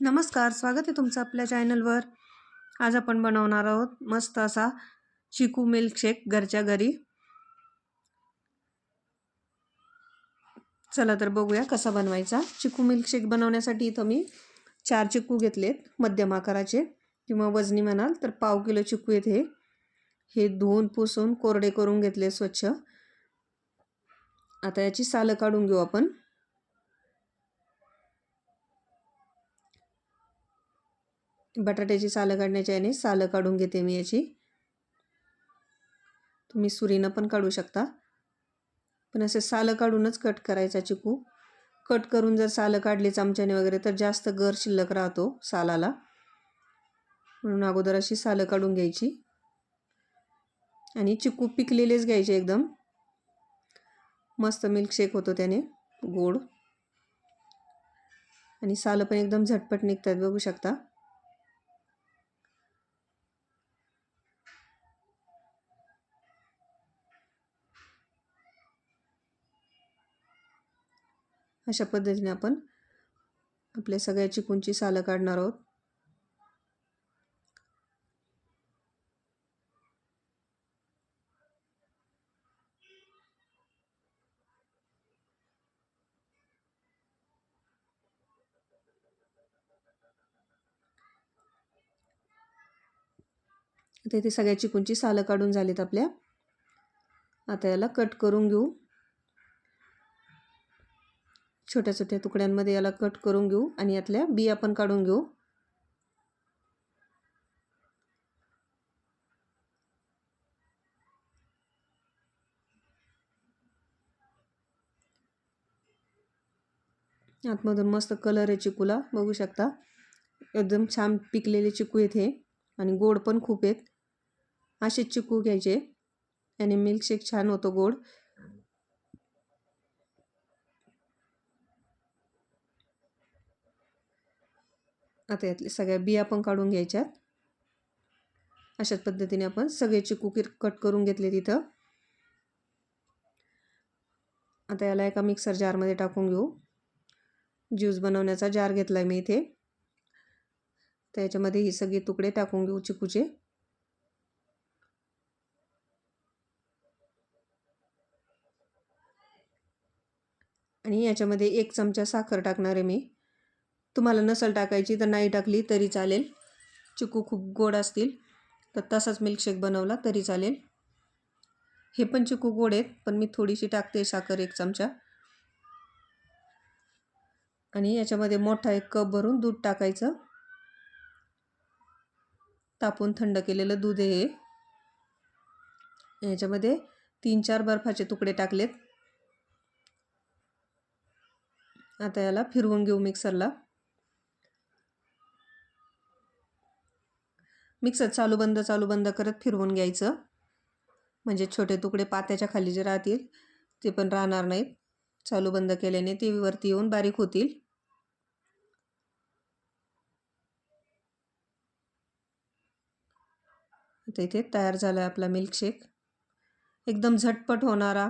नमस्कार, स्वागत आहे तुमचं आपल्या चॅनलवर. आज आपण बनवणार आहोत मस्त असा चिकू मिल्कशेक घरच्या घरी. चला तर बघूया कसा बनवायचा. चिकू मिल्कशेक बनवण्यासाठी इथं मी 4 चिकू घेतलेत, मध्यम आकाराचे किंवा वजनी म्हणाल तर पाव किलो चिकू आहेत. हे धुवून पुसून कोरडे करून घेतले स्वच्छ. आता याची सालं काढून घेऊ आपण. बटाट्याची सालं काढण्याच्या याने सालं काढून घेते मी याची. तुम्ही सुरीनं पण काढू शकता, पण असे सालं काढूनच कट करायचा चिकू. कट करून जर सालं काढली चमच्याने वगैरे तर जास्त गर शिल्लक राहतो सालाला, म्हणून अगोदर अशी सालं काढून घ्यायची. आणि चिकू पिकलेलेच घ्यायचे एकदम. मस्त मिल्कशेक होतो त्याने, गोड. आणि सालं पण एकदम झटपट निघतात, बघू शकता. अशा पद्धतीने आपण आपल्या सगळ्या चिकूंची सालं काढणार आहोत. आता इथे सगळ्या चिकूंची सालं काढून झालीत आपल्या. आता याला कट करून घेऊ. छोट्या छोट्या तुकड्यांमध्ये याला कट करून घेऊ आणि यातल्या बिया पण काढून घेऊ. आतमधून मस्त कलर आहे चिकूला, बघू शकता. एकदम छान पिकलेले चिकू आहेत हे, आणि गोड पण खूप आहेत. असेच चिकू घ्यायचे, याने मिल्कशेक छान होतो गोड. आता यातले सगळ्या बिया पण काढून घ्यायच्यात. अशाच पद्धतीने आपण सगळे चिकू कट करून घेतले तिथं. आता याला एका मिक्सर जारमध्ये टाकून घेऊ. ज्यूस बनवण्याचा जार घेतलाय मी इथे. त्याच्यामध्ये ही सगळे तुकडे टाकून घेऊ चिकूचे. आणि याच्यामध्ये 1 चमचा साखर टाकणार आहे मी. तुम्हाला नसल टाकायची तर नाही टाकली तरी चालेल. चिकू खूप गोड असतील तर तसाच मिल्कशेक बनवला तरी चालेल. हे पण चिकू गोड आहेत, पण मी थोडीशी टाकते साखर, 1 चमचा. आणि याच्यामध्ये मोठा 1 कप भरून दूध टाकायचं. तापून थंड केलेलं दूध आहे हे. याच्यामध्ये 3-4 बर्फाचे तुकडे टाकलेत. आता याला फिरवून घेऊ मिक्सरला. मिक्सर चालू बंद करत फिरवून घ्यायचं, म्हणजे छोटे तुकडे पात्याच्या खाली जे राहतील ते पण राहणार नाहीत. चालू बंद केल्याने ते वरती येऊन बारीक होतील. आता इथे तयार झाला आहे आपला मिल्कशेक. एकदम झटपट होणारा,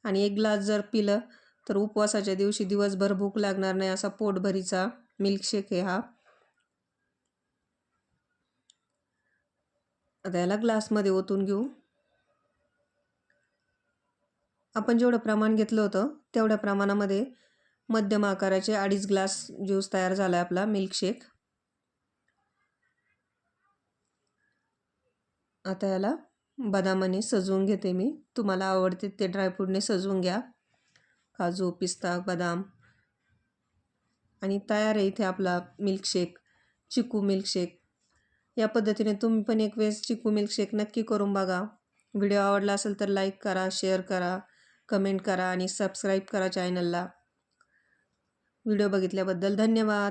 आणि 1 ग्लास जर पिलं तर उपवासाच्या दिवशी दिवसभर भूक लागणार नाही असा पोटभरीचा मिल्कशेक आहे हा. आता याला ग्लासमध्ये ओतून घेऊ. आपण जेवढं प्रमाण घेतलं होतं तेवढ्या प्रमाणामध्ये मध्यम आकाराचे 2.5 ग्लास ज्यूस तयार झाला आहे आपला मिल्कशेक. आता याला बदामाने सजवून घेते मी. तुम्हाला आवडते ते ड्रायफ्रूटने सजवून घ्या, काजू, पिस्ता, बदाम. आणि तयार आहे इथे आपला मिल्कशेक, चिकू मिल्कशेक. या पद्धतीने तुम्ही पण एक वेळेस चिकू मिल्कशेक नक्की करून बघा. व्हिडिओ आवडला असेल तर लाईक करा, शेअर करा, कमेंट करा आणि सबस्क्राईब करा चॅनलला. व्हिडिओ बघितल्याबद्दल धन्यवाद.